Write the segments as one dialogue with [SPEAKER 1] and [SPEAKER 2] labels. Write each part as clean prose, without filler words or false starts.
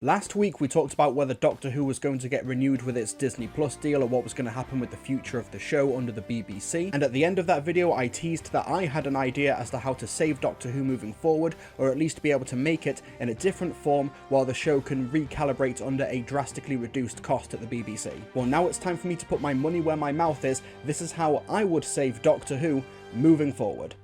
[SPEAKER 1] Last week we talked about whether Doctor Who was going to get renewed with its Disney Plus deal or what was going to happen with the future of the show under the BBC, and at the end of that video I teased that I had an idea as to how to save Doctor Who moving forward, or at least be able to make it in a different form while the show can recalibrate under a drastically reduced cost at the BBC. Well, now it's time for me to put my money where my mouth is. This is how I would save Doctor Who moving forward.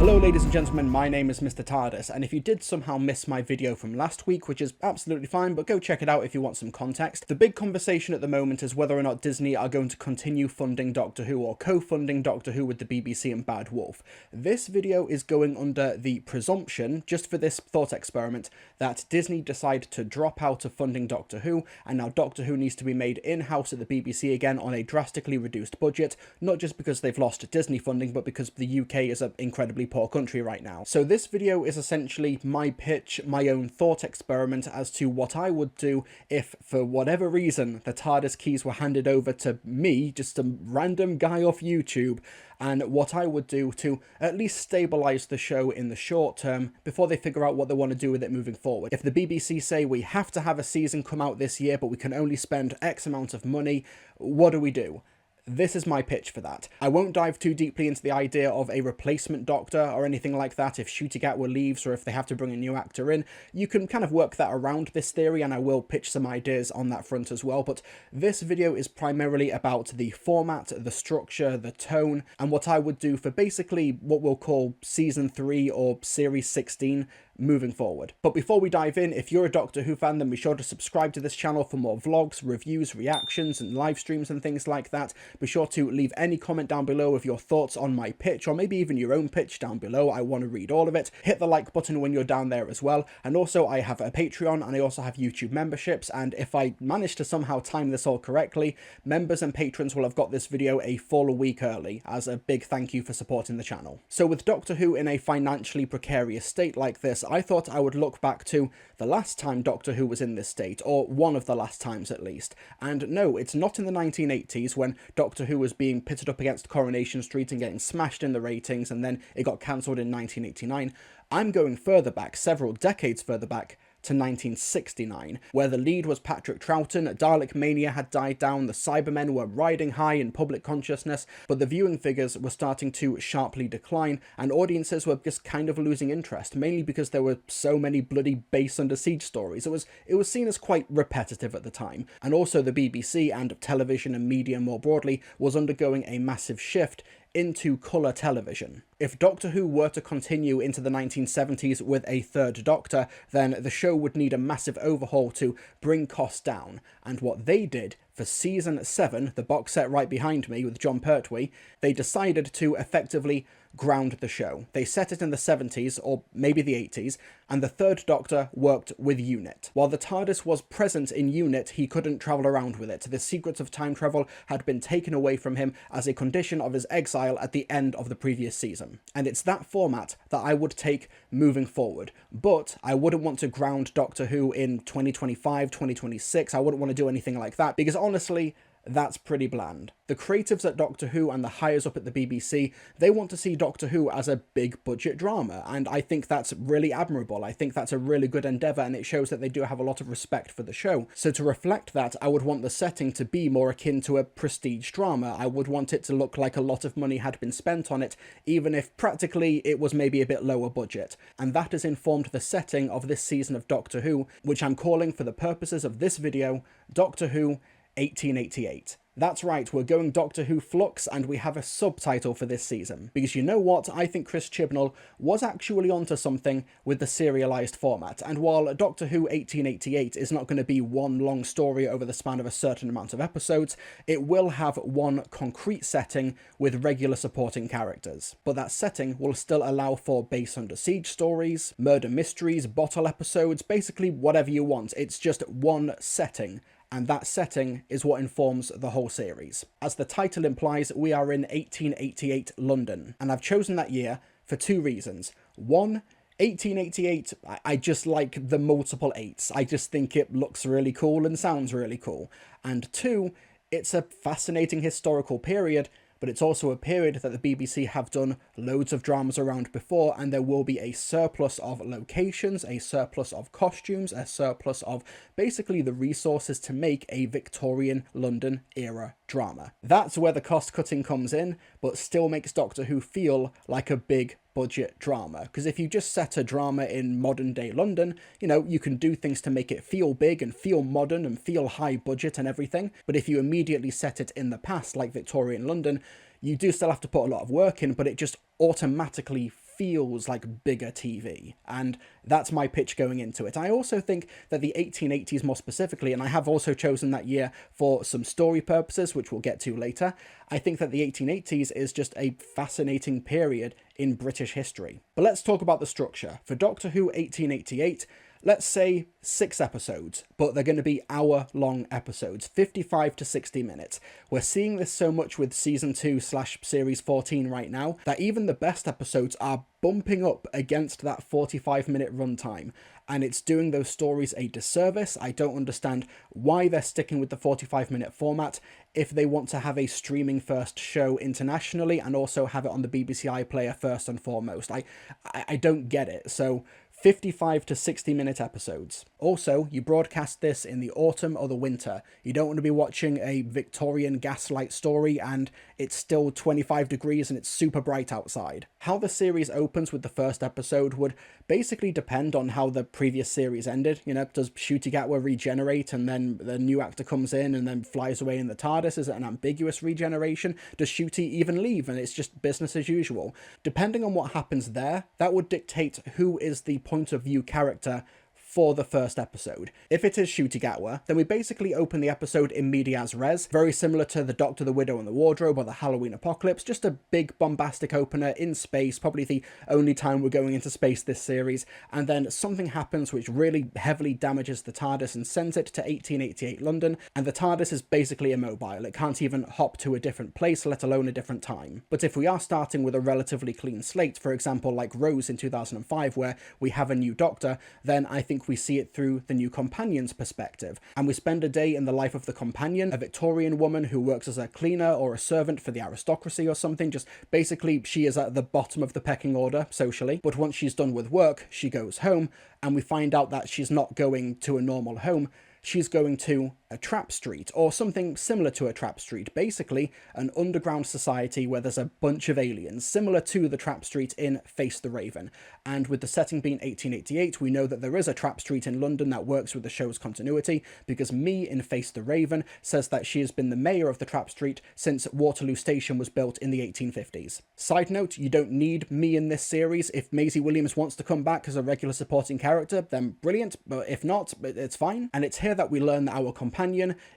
[SPEAKER 1] Hello ladies and gentlemen, my name is Mr. TARDIS, and if you did somehow miss my video from last week, which is absolutely fine, but go check it out if you want some context, the big conversation at the moment is whether or not Disney are going to continue funding Doctor Who or co-funding Doctor Who with the BBC and Bad Wolf. This video is going under the presumption, just for this thought experiment, that Disney decide to drop out of funding Doctor Who, and now Doctor Who needs to be made in-house at the BBC again on a drastically reduced budget, not just because they've lost Disney funding, but because the UK is an incredibly poor country right now. So this video is essentially my pitch, my own thought experiment as to what I would do if, for whatever reason, the TARDIS keys were handed over to me, just a random guy off YouTube, and what I would do to at least stabilise the show in the short term before they figure out what they want to do with it moving forward. If the BBC say we have to have a season come out this year, but we can only spend X amount of money, what do we do? This is my pitch for that. I won't dive too deeply into the idea of a replacement Doctor or anything like that. If Ncuti Gatwa leaves or if they have to bring a new actor in, you can kind of work that around this theory, and I will pitch some ideas on that front as well. But this video is primarily about the format, the structure, the tone, and what I would do for basically what we'll call Season 3 or Series 16 moving forward. But before we dive in, if you're a Doctor Who fan, then be sure to subscribe to this channel for more vlogs, reviews, reactions, and live streams and things like that. Be sure to leave any comment down below with your thoughts on my pitch, or maybe even your own pitch down below. I want to read all of it. Hit the like button when you're down there as well. And also, I have a Patreon, and I also have YouTube memberships, and if I manage to somehow time this all correctly, members and patrons will have got this video a full week early, as a big thank you for supporting the channel. So with Doctor Who in a financially precarious state like this, I thought I would look back to the last time Doctor Who was in this state, or one of the last times at least. And no, it's not in the 1980s when Doctor Who was being pitted up against Coronation Street and getting smashed in the ratings, and then it got cancelled in 1989. I'm going further back, several decades further back, to 1969, where the lead was Patrick Troughton, Dalek mania had died down, the Cybermen were riding high in public consciousness, but the viewing figures were starting to sharply decline, and audiences were just kind of losing interest, mainly because there were so many bloody base under siege stories. It was seen as quite repetitive at the time, and also the BBC and television and media more broadly was undergoing a massive shift into colour television. If Doctor Who were to continue into the 1970s with a third Doctor, then the show would need a massive overhaul to bring costs down, and what they did for Season 7, the box set right behind me with Jon Pertwee, they decided to effectively ground the show. They set it in the 70s, or maybe the 80s, and the third Doctor worked with UNIT. While the TARDIS was present in UNIT, he couldn't travel around with it. The secrets of time travel had been taken away from him as a condition of his exile at the end of the previous season. And it's that format that I would take moving forward. But I wouldn't want to ground Doctor Who in 2025, 2026. I wouldn't want to do anything like that, because honestly, that's pretty bland. The creatives at Doctor Who and the hires up at the BBC, they want to see Doctor Who as a big budget drama, and I think that's really admirable. I think that's a really good endeavour, and it shows that they do have a lot of respect for the show. So to reflect that, I would want the setting to be more akin to a prestige drama. I would want it to look like a lot of money had been spent on it, even if practically it was maybe a bit lower budget. And that has informed the setting of this season of Doctor Who, which I'm calling, for the purposes of this video, Doctor Who 1888. That's right, we're going Doctor Who Flux, and we have a subtitle for this season. Because you know what, I think Chris Chibnall was actually onto something with the serialised format, and while Doctor Who 1888 is not going to be one long story over the span of a certain amount of episodes, it will have one concrete setting with regular supporting characters. But that setting will still allow for base under siege stories, murder mysteries, bottle episodes, basically whatever you want. It's just one setting, and that setting is what informs the whole series. As the title implies, we are in 1888 London, and I've chosen that year for two reasons. One, 1888, I just like the multiple eights. I just think it looks really cool and sounds really cool. And two, it's a fascinating historical period, but it's also a period that the BBC have done loads of dramas around before, and there will be a surplus of locations, a surplus of costumes, a surplus of basically the resources to make a Victorian London era drama. That's where the cost cutting comes in, but still makes Doctor Who feel like a big budget drama. Because if you just set a drama in modern day London, you can do things to make it feel big and feel modern and feel high budget and everything. But if you immediately set it in the past, like Victorian London, you do still have to put a lot of work in, but it just automatically feels like bigger TV. And that's my pitch going into it. I also think that the 1880s more specifically, and I have also chosen that year for some story purposes, which we'll get to later, I think that the 1880s is just a fascinating period in British history. But let's talk about the structure. For Doctor Who 1888, let's say 6 episodes, but they're going to be hour-long episodes, 55 to 60 minutes. We're seeing this so much with Season 2/Series 14 right now, that even the best episodes are bumping up against that 45-minute runtime, and it's doing those stories a disservice. I don't understand why they're sticking with the 45-minute format if they want to have a streaming-first show internationally and also have it on the BBC iPlayer first and foremost. I don't get it. So 55 to 60-minute episodes. Also, you broadcast this in the autumn or the winter. You don't want to be watching a Victorian gaslight story and it's still 25 degrees and it's super bright outside. How the series opens with the first episode would basically depend on how the previous series ended. Does Ncuti Gatwa regenerate and then the new actor comes in and then flies away in the TARDIS? Is it an ambiguous regeneration? Does Ncuti even leave and it's just business as usual? Depending on what happens there, that would dictate who is the point of view character for the first episode. If it is Ncuti Gatwa, then we basically open the episode in medias res, very similar to The Doctor, the Widow and the Wardrobe or the Halloween Apocalypse, just a big bombastic opener in space, probably the only time we're going into space this series, and then something happens which really heavily damages the TARDIS and sends it to 1888 London, and the TARDIS is basically immobile. It can't even hop to a different place, let alone a different time. But if we are starting with a relatively clean slate, for example like Rose in 2005, where we have a new Doctor, then I think we see it through the new companion's perspective, and we spend a day in the life of the companion, a Victorian woman who works as a cleaner or a servant for the aristocracy or something. Just basically she is at the bottom of the pecking order socially, but once she's done with work she goes home, and we find out that she's not going to a normal home, she's going to a trap street, or something similar to a trap street, basically an underground society where there's a bunch of aliens, similar to the trap street in Face the Raven. And with the setting being 1888, we know that there is a trap street in London that works with the show's continuity, because Mee in Face the Raven says that she has been the mayor of the trap street since Waterloo Station was built in the 1850s. Side note, you don't need Mee in this series. If Maisie Williams wants to come back as a regular supporting character, then brilliant, but if not, it's fine. And it's here that we learn that our companion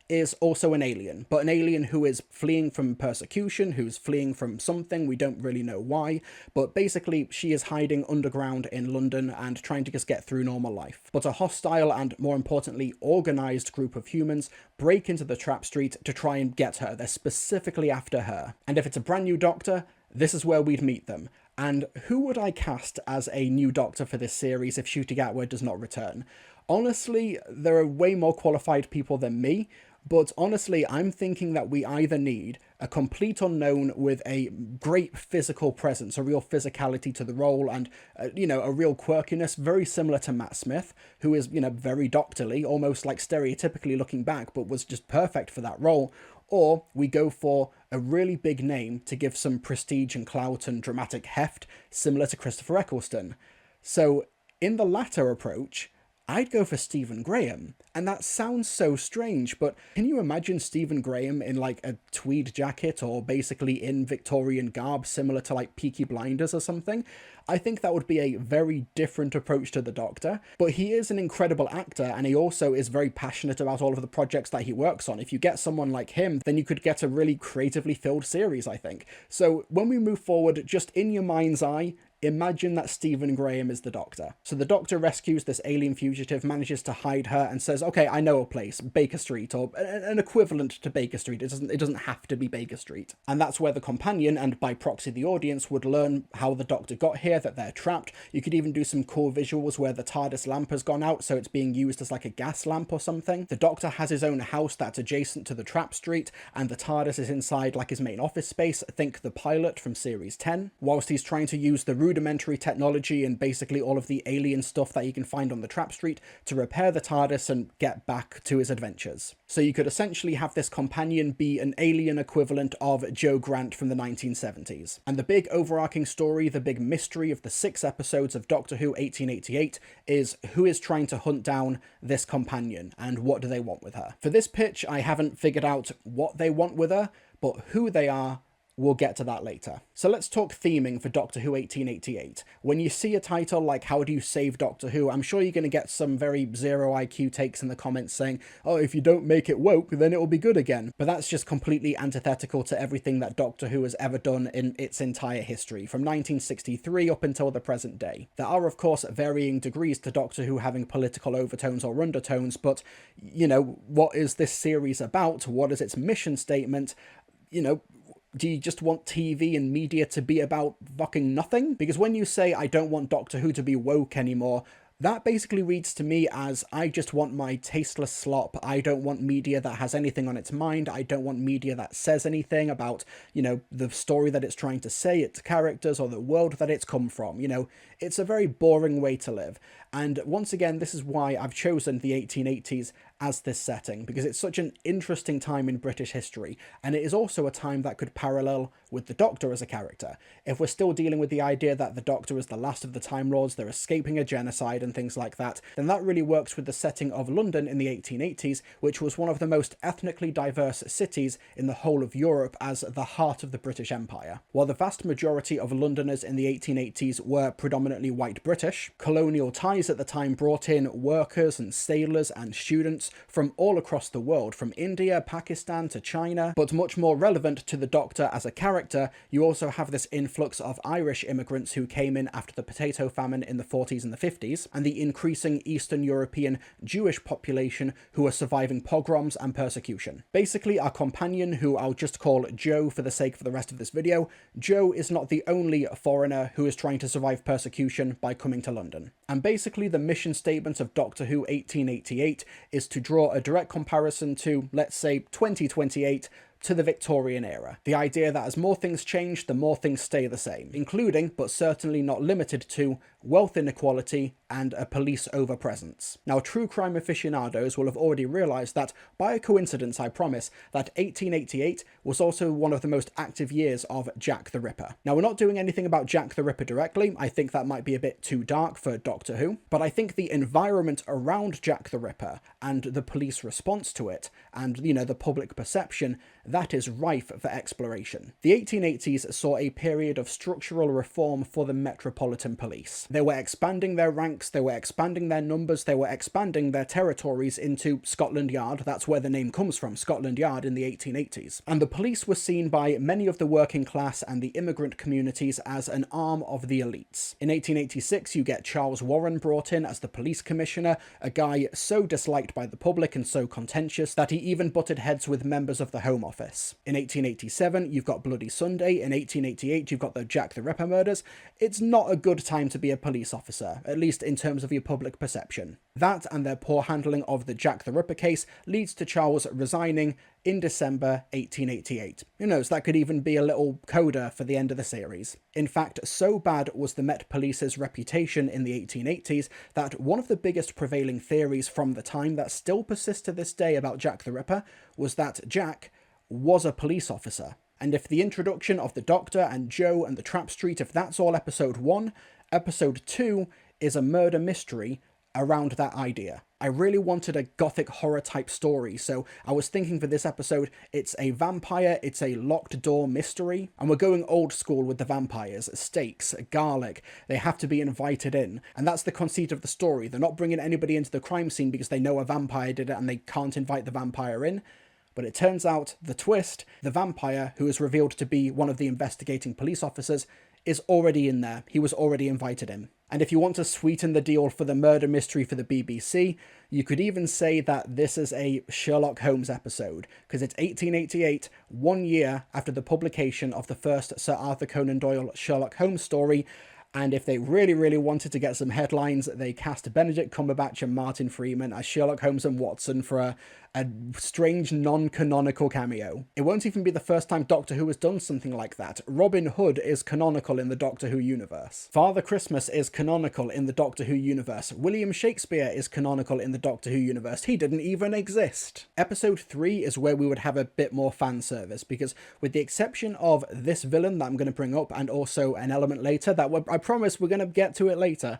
[SPEAKER 1] is also an alien, but an alien who is fleeing from persecution, who's fleeing from something, we don't really know why, but basically she is hiding underground in London and trying to just get through normal life. But a hostile and, more importantly, organised group of humans break into the trap street to try and get her. They're specifically after her. And if it's a brand new Doctor, this is where we'd meet them. And who would I cast as a new Doctor for this series if Ncuti Gatwa does not return? Honestly, there are way more qualified people than me, but honestly, I'm thinking that we either need a complete unknown with a great physical presence, a real physicality to the role, and, a real quirkiness, very similar to Matt Smith, who is, very doctorly, almost like stereotypically looking back, but was just perfect for that role. Or we go for a really big name to give some prestige and clout and dramatic heft, similar to Christopher Eccleston. So, in the latter approach, I'd go for Stephen Graham. And that sounds so strange, but can you imagine Stephen Graham in like a tweed jacket or basically in Victorian garb similar to like Peaky Blinders or something? I think that would be a very different approach to the Doctor, but he is an incredible actor and he also is very passionate about all of the projects that he works on. If you get someone like him, then you could get a really creatively filled series, I think. So when we move forward, just in your mind's eye, Imagine that Stephen Graham is the Doctor. So the Doctor rescues this alien fugitive, manages to hide her, and says, okay, I know a place, Baker Street, or an equivalent to Baker Street. It doesn't have to be Baker Street. And that's where the companion, and by proxy the audience, would learn how the Doctor got here, that they're trapped. You could even do some cool visuals where the TARDIS lamp has gone out, so it's being used as like a gas lamp or something. The Doctor has his own house that's adjacent to the Trap Street, and the TARDIS is inside like his main office space. Think the pilot from series 10, whilst he's trying to use the rudimentary technology and basically all of the alien stuff that you can find on the Trap Street to repair the TARDIS and get back to his adventures. So you could essentially have this companion be an alien equivalent of Joe Grant from the 1970s. And the big overarching story, the big mystery of the 6 episodes of Doctor Who 1888 is who is trying to hunt down this companion and what do they want with her. For this pitch, I haven't figured out what they want with her, but who they are, we'll get to that later. So let's talk theming for Doctor Who 1888. When you see a title like How Do You Save Doctor Who, I'm sure you're going to get some very zero IQ takes in the comments saying, oh, if you don't make it woke, then it will be good again. But that's just completely antithetical to everything that Doctor Who has ever done in its entire history, from 1963 up until the present day. There are, of course, varying degrees to Doctor Who having political overtones or undertones, but, you know, what is this series about? What is its mission statement? You know, do you just want TV and media to be about fucking nothing? Because when you say, I don't want Doctor Who to be woke anymore, that basically reads to me as, I just want my tasteless slop. I don't want media that has anything on its mind. I don't want media that says anything about, you know, the story that it's trying to say, its characters, or the world that it's come from. You know, it's a very boring way to live. And once again, this is why I've chosen the 1880s as this setting, because it's such an interesting time in British history, and it is also a time that could parallel with the Doctor as a character. If we're still dealing with the idea that the Doctor is the last of the Time Lords, they're escaping a genocide and things like that, then that really works with the setting of London in the 1880s, which was one of the most ethnically diverse cities in the whole of Europe as the heart of the British Empire. While the vast majority of Londoners in the 1880s were predominantly white British, colonial ties at the time brought in workers and sailors and students from all across the world, from India, Pakistan to China. But much more relevant to the Doctor as a character, you also have this influx of Irish immigrants who came in after the potato famine in the 40s and the 50s, and the increasing Eastern European Jewish population who are surviving pogroms and persecution. Basically, our companion, who I'll just call Joe for the sake of the rest of this video, Joe is not the only foreigner who is trying to survive persecution by coming to London. And basically the mission statement of Doctor Who 1888 is to draw a direct comparison to, let's say, 2028, to the Victorian era. The idea that as more things change, the more things stay the same, including, but certainly not limited to, wealth inequality and a police overpresence. Now, true crime aficionados will have already realised that, by a coincidence I promise, that 1888 was also one of the most active years of Jack the Ripper. Now, we're not doing anything about Jack the Ripper directly. I think that might be a bit too dark for Doctor Who, but I think the environment around Jack the Ripper and the police response to it, and, you know, the public perception, that is rife for exploration. The 1880s saw a period of structural reform for the Metropolitan Police. They were expanding their ranks, they were expanding their numbers, they were expanding their territories into Scotland Yard. That's where the name comes from, Scotland Yard, in the 1880s. And the police were seen by many of the working class and the immigrant communities as an arm of the elites. In 1886, you get Charles Warren brought in as the police commissioner, a guy so disliked by the public and so contentious that he even butted heads with members of the Home Office. In 1887, you've got Bloody Sunday. In 1888, you've got the Jack the Ripper murders. It's not a good time to be a police officer, at least in terms of your public perception. That and their poor handling of the Jack the Ripper case leads to Charles resigning in December 1888. Who knows, that could even be a little coda for the end of the series. In fact, so bad was the Met Police's reputation in the 1880s that one of the biggest prevailing theories from the time that still persists to this day about Jack the Ripper was that Jack was a police officer. And if the introduction of the Doctor and Joe and the Trap Street, if that's all episode 1, episode 2 is a murder mystery around that idea. I really wanted a gothic horror type story, so I was thinking for this episode, it's a vampire, it's a locked door mystery, and we're going old school with the vampires, stakes, garlic, they have to be invited in, and that's the conceit of the story. They're not bringing anybody into the crime scene because they know a vampire did it and they can't invite the vampire in. But it turns out, the twist, the vampire, who is revealed to be one of the investigating police officers, is already in there. He was already invited in. And if you want to sweeten the deal for the murder mystery for the BBC, you could even say that this is a Sherlock Holmes episode, because it's 1888, 1 year after the publication of the first Sir Arthur Conan Doyle Sherlock Holmes story. And if they really, really wanted to get some headlines, they cast Benedict Cumberbatch and Martin Freeman as Sherlock Holmes and Watson for a strange non-canonical cameo. It won't even be the first time Doctor Who has done something like that. Robin Hood is canonical in the Doctor Who universe. Father Christmas is canonical in the Doctor Who universe. William Shakespeare is canonical in the Doctor Who universe. He didn't even exist. Episode 3 is where we would have a bit more fan service, because with the exception of this villain that I'm going to bring up, and also an element later that I promise we're going to get to it later,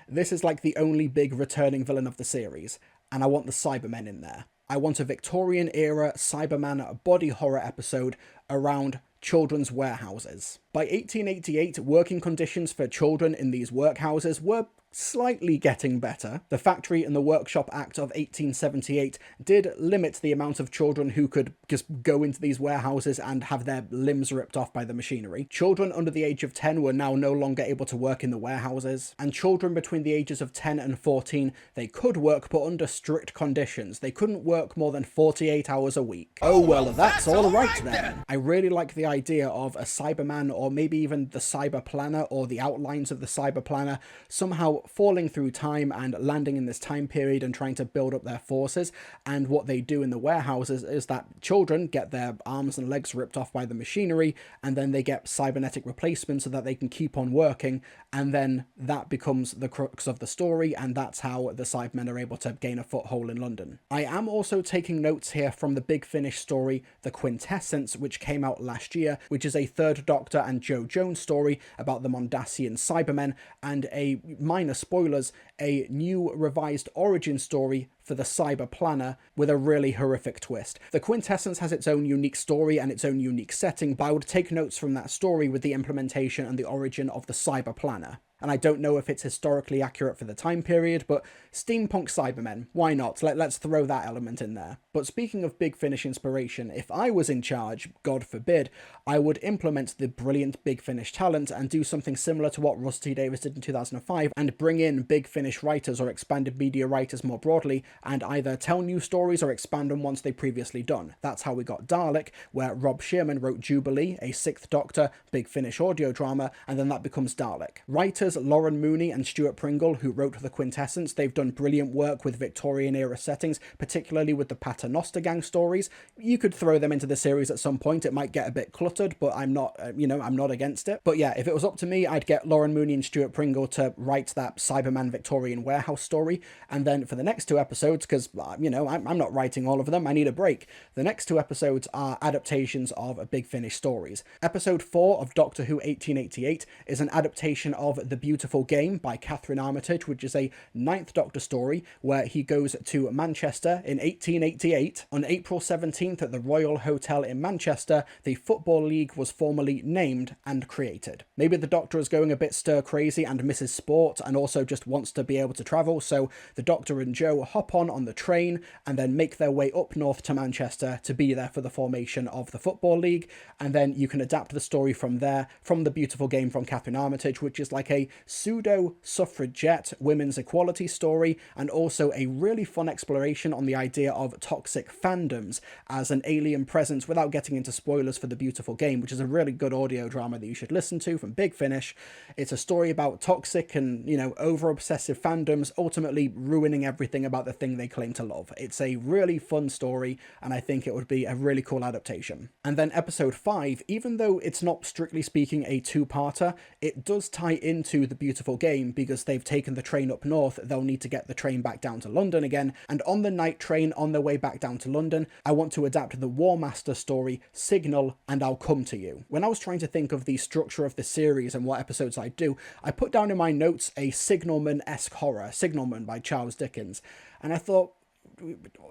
[SPEAKER 1] this is like the only big returning villain of the series, and I want the Cybermen in there. I want a Victorian-era Cyberman body horror episode around children's warehouses. By 1888, working conditions for children in these workhouses were slightly getting better. The Factory and the Workshop Act of 1878 did limit the amount of children who could just go into these warehouses and have their limbs ripped off by the machinery. Children under the age of 10 were now no longer able to work in the warehouses, and children between the ages of 10 and 14, they could work, but under strict conditions. They couldn't work more than 48 hours a week. Oh well, that's all right then. I really like the idea of a Cyberman, or maybe even the Cyber Planner, or the outlines of the Cyber Planner, somehow falling through time and landing in this time period and trying to build up their forces. And what they do in the warehouses is that children get their arms and legs ripped off by the machinery, and then they get cybernetic replacements so that they can keep on working, and then that becomes the crux of the story, and that's how the Cybermen are able to gain a foothold in London. I am also taking notes here from the Big Finish story, The Quintessence, which came out last year, which is a Third Doctor and Jo Jones story about the Mondasian Cybermen, and a minor spoilers, a new revised origin story for the Cyber Planner with a really horrific twist. The Quintessence has its own unique story and its own unique setting, but I would take notes from that story with the implementation and the origin of the Cyber Planner. And I don't know if it's historically accurate for the time period, but steampunk Cybermen, why not? Let's throw that element in there. But speaking of Big Finish inspiration, if I was in charge, God forbid, I would implement the brilliant Big Finish talent and do something similar to what Rusty Davis did in 2005, and bring in Big Finish writers or expanded media writers more broadly, and either tell new stories or expand on ones they've previously done. That's how we got Dalek, where Rob Shearman wrote Jubilee, a Sixth Doctor, Big Finish audio drama, and then that becomes Dalek. Writers Lauren Mooney and Stuart Pringle, who wrote The Quintessence, they've done brilliant work with Victorian-era settings, particularly with the Paternoster Gang stories. You could throw them into the series at some point. It might get a bit cluttered, but I'm not, I'm not against it. But yeah, if it was up to me, I'd get Lauren Mooney and Stuart Pringle to write that Cyberman Victorian warehouse story, and then for the next 2 episodes, because, I'm not writing all of them, I need a break. The next 2 episodes are adaptations of Big Finish stories. Episode 4 of Doctor Who 1888 is an adaptation of The Beautiful Game by Catherine Armitage, which is a 9th Doctor story where he goes to Manchester in 1888. On April 17th at the Royal Hotel in Manchester, the Football League was formally named and created. Maybe the Doctor is going a bit stir crazy and misses sport and also just wants to be able to travel, so the Doctor and Jo hop on the train and then make their way up north to Manchester to be there for the formation of the Football League, and then you can adapt the story from there, from The Beautiful Game from Catherine Armitage, which is like a pseudo-suffragette women's equality story, and also a really fun exploration on the idea of toxic fandoms as an alien presence, without getting into spoilers for The Beautiful Game, which is a really good audio drama that you should listen to from Big Finish. It's a story about toxic and, over-obsessive fandoms ultimately ruining everything about the thing they claim to love. It's a really fun story, and I think it would be a really cool adaptation. And then episode 5, even though it's not strictly speaking a 2-parter, it does tie into The Beautiful Game, because they've taken the train up north, they'll need to get the train back down to London again, and on the night train on their way back down to London, I want to adapt the War Master story, Signal and I'll Come to You. When I was trying to think of the structure of the series and what episodes I'd do, I put down in my notes a Signalman-esque horror, Signalman by Charles Dickens, and I thought,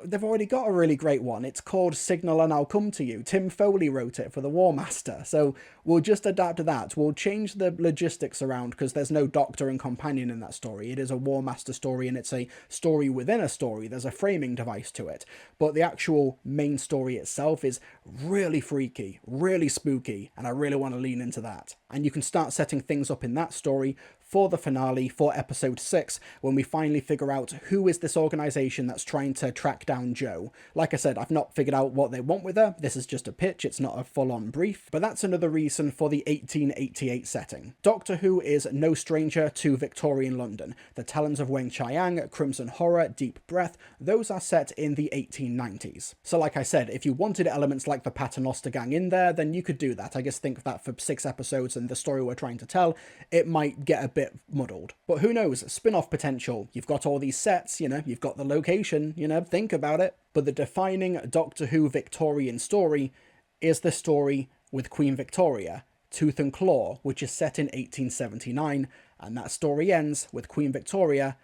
[SPEAKER 1] they've already got a really great one. It's called Signal and I'll Come to You. Tim Foley wrote it for the War Master. So we'll just adapt that. We'll change the logistics around because there's no Doctor and companion in that story. It is a War Master story and it's a story within a story. There's a framing device to it. But the actual main story itself is really freaky, really spooky, and I really want to lean into that. And you can start setting things up in that story for the finale, for episode 6, when we finally figure out who is this organisation that's trying to track down Jo. Like I said, I've not figured out what they want with her. This is just a pitch, it's not a full-on brief. But that's another reason for the 1888 setting. Doctor Who is no stranger to Victorian London. The Talons of Weng-Chiang, Crimson Horror, Deep Breath, those are set in the 1890s. So like I said, if you wanted elements like the Paternoster Gang in there, then you could do that. I just think that for 6 episodes and the story we're trying to tell, it might get a bit muddled. But who knows, spin-off potential. You've got all these sets, you've got the location, think about it. But the defining Doctor Who Victorian story is the story with Queen Victoria, Tooth and Claw, which is set in 1879, and that story ends with Queen Victoria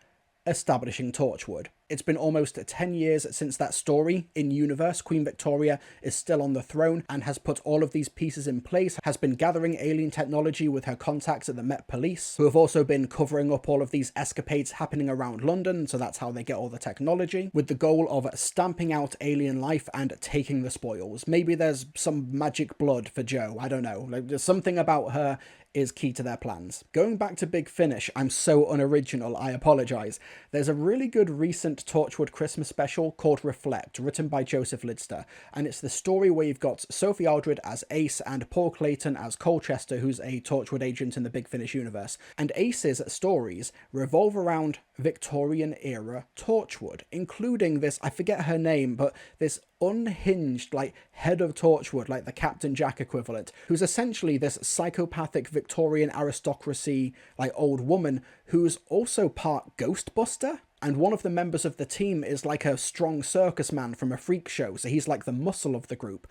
[SPEAKER 1] establishing Torchwood. It's been almost 10 years since that story. In universe, Queen Victoria is still on the throne and has put all of these pieces in place, has been gathering alien technology with her contacts at the Met Police, who have also been covering up all of these escapades happening around London, so that's how they get all the technology, with the goal of stamping out alien life and taking the spoils. Maybe there's some magic blood for Jo, I don't know. There's something about her is key to their plans. Going back to Big Finish, I'm so unoriginal, I apologise. There's a really good recent Torchwood Christmas special called Reflect, written by Joseph Lidster, and it's the story where you've got Sophie Aldred as Ace and Paul Clayton as Colchester, who's a Torchwood agent in the Big Finish universe. And Ace's stories revolve around Victorian-era Torchwood, including this, I forget her name, but this unhinged, head of Torchwood, the Captain Jack equivalent, who's essentially this psychopathic Victorian aristocracy, old woman, who's also part Ghostbuster. And one of the members of the team is a strong circus man from a freak show, so he's the muscle of the group.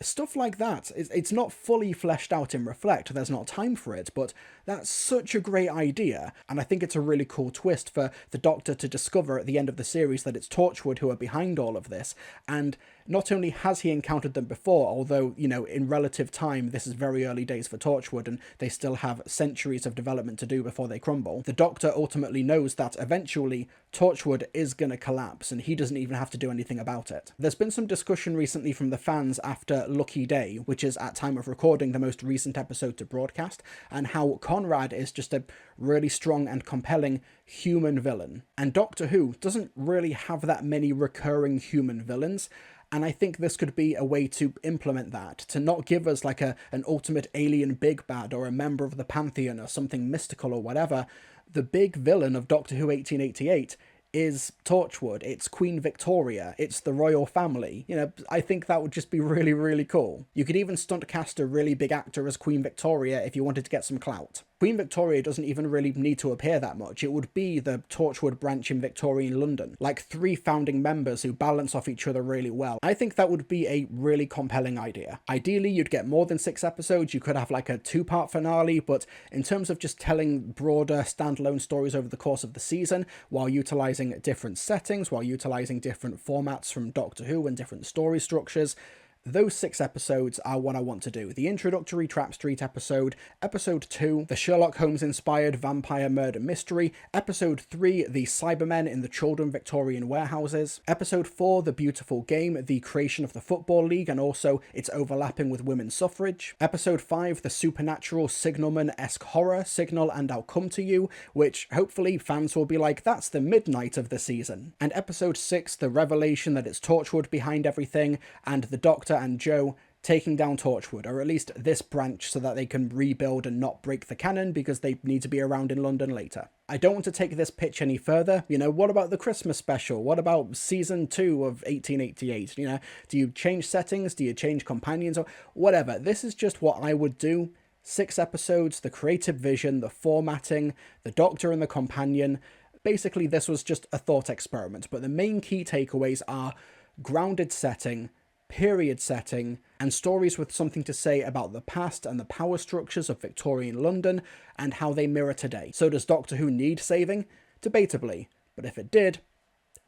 [SPEAKER 1] Stuff like that. It's not fully fleshed out in Reflect, there's not time for it, but that's such a great idea, and I think it's a really cool twist for the Doctor to discover at the end of the series that it's Torchwood who are behind all of this, and not only has he encountered them before, although, in relative time, this is very early days for Torchwood, and they still have centuries of development to do before they crumble, the Doctor ultimately knows that eventually Torchwood is going to collapse, and he doesn't even have to do anything about it. There's been some discussion recently from the fans after Lucky Day, which is, at time of recording, the most recent episode to broadcast, and how Conrad is just a really strong and compelling human villain. And Doctor Who doesn't really have that many recurring human villains, and I think this could be a way to implement that, to not give us an ultimate alien big bad or a member of the Pantheon or something mystical or whatever. The big villain of Doctor Who 1888 is Torchwood, it's Queen Victoria, it's the royal family. I think that would just be really, really cool. You could even stunt cast a really big actor as Queen Victoria if you wanted to get some clout. Queen Victoria doesn't even really need to appear that much. It would be the Torchwood branch in Victorian London, 3 founding members who balance off each other really well. I think that would be a really compelling idea. Ideally, you'd get more than 6 episodes. You could have a 2-part finale, but in terms of just telling broader standalone stories over the course of the season, while utilising different settings, while utilising different formats from Doctor Who and different story structures, those 6 episodes are what I want to do. The introductory Trap Street episode, episode 2, the Sherlock Holmes-inspired vampire murder mystery, episode 3, the Cybermen in the Children Victorian warehouses, episode 4, the beautiful game, the creation of the Football League and also its overlapping with women's suffrage, episode 5, the supernatural Signalman-esque horror, Signal and I'll Come to You, which hopefully fans will be like, that's the midnight of the season, and episode 6, the revelation that it's Torchwood behind everything, and the Doctor and Jo taking down Torchwood, or at least this branch, so that they can rebuild and not break the canon because they need to be around in London later. I don't want to take this pitch any further. What about the Christmas special? What about season 2 of 1888? Do you change settings? Do you change companions? Or whatever. This is just what I would do. 6 episodes, the creative vision, the formatting, the Doctor and the companion. Basically, this was just a thought experiment, but the main key takeaways are grounded setting, period setting, and stories with something to say about the past and the power structures of Victorian London and how they mirror today. So does Doctor Who need saving? Debatably, but if it did,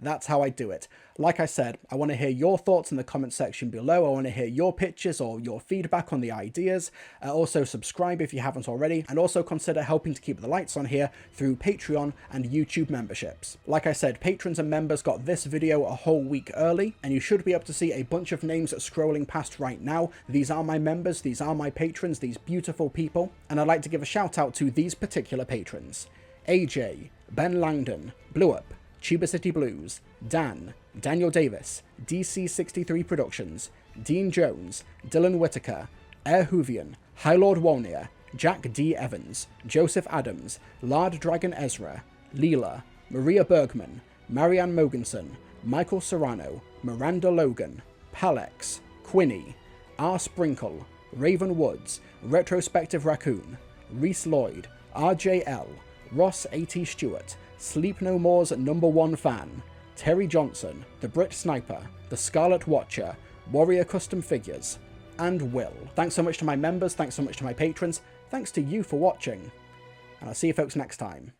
[SPEAKER 1] That's how I do it. Like I said, I want to hear your thoughts in the comment section below. I want to hear your pitches or your feedback on the ideas. Also subscribe if you haven't already, and also consider helping to keep the lights on here through Patreon and YouTube memberships. Like I said, patrons and members got this video a whole week early, and you should be able to see a bunch of names scrolling past right now. These are my members, these are my patrons, these beautiful people, and I'd like to give a shout out to these particular patrons: AJ, Ben Langdon, Blue Up, Tuba City Blues, Dan, Daniel Davis, DC63 Productions, Dean Jones, Dylan Whitaker, Air Hoovian, High Lord Wolnir, Jack D. Evans, Joseph Adams, Lard Dragon Ezra, Leela, Maria Bergman, Marianne Mogensen, Michael Serrano, Miranda Logan, Palex, Quinny, R. Sprinkle, Raven Woods, Retrospective Raccoon, Reese Lloyd, RJL, Ross A.T. Stewart, Sleep No More's #1 fan, Terry Johnson, The Brit Sniper, The Scarlet Watcher, Warrior Custom Figures, and Will. Thanks so much to my members, thanks so much to my patrons, thanks to you for watching, and I'll see you folks next time.